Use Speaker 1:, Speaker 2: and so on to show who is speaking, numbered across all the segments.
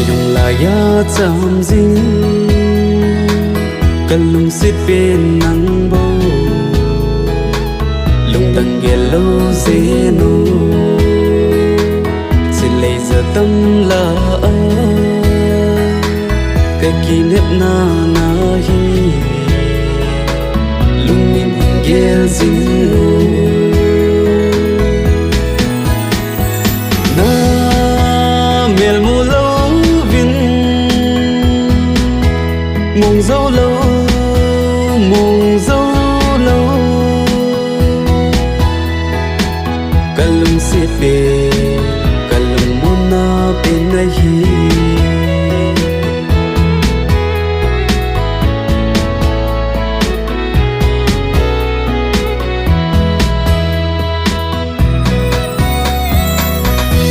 Speaker 1: lung la ya cham ding kan lung sit bên nắng bầu lung đằng ghé lâu dễ nô xin lấy giờ tâm là cái kỷ niệm na hi lung nhìn ghé dinh nô na mel mu lâu vin mong dấu lâu mong dấu lâu kalung se pe kalung mona pe nahi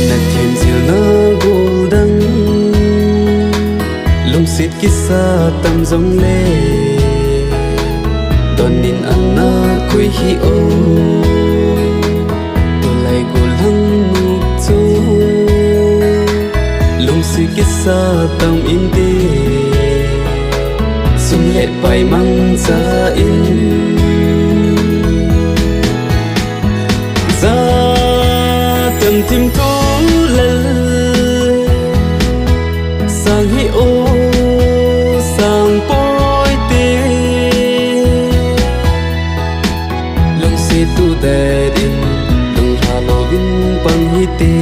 Speaker 1: na thiên diệu na golden lung sit kisa tam dòng lê đón nhìn ana quê hi ô tôi lại cô lăng nụ chô lung si kisa tam in tê sung lệ bài mang ra in ra tầm tim thú lê sang hi ô sang bôi tê lung si tu đè in lung hà lô vinh bằng hi tê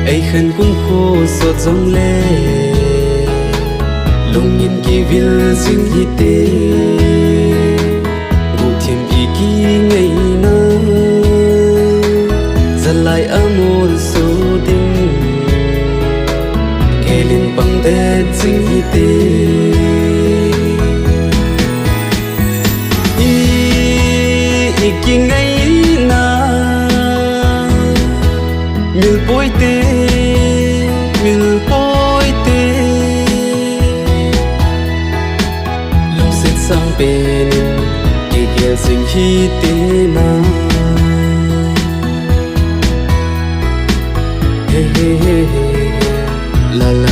Speaker 1: ai khăn cũng khô sốt dòng lê lung nhìn kỳ vil dinh hi tê ngủ thiềm ý kỳ ngày na ra lại amor số đinh kê lên bằng đê dinh hi tê ý kỳ ngày na mil bôi tê lung sit sang bên kê kê dinh hi tê na hey hey hey la la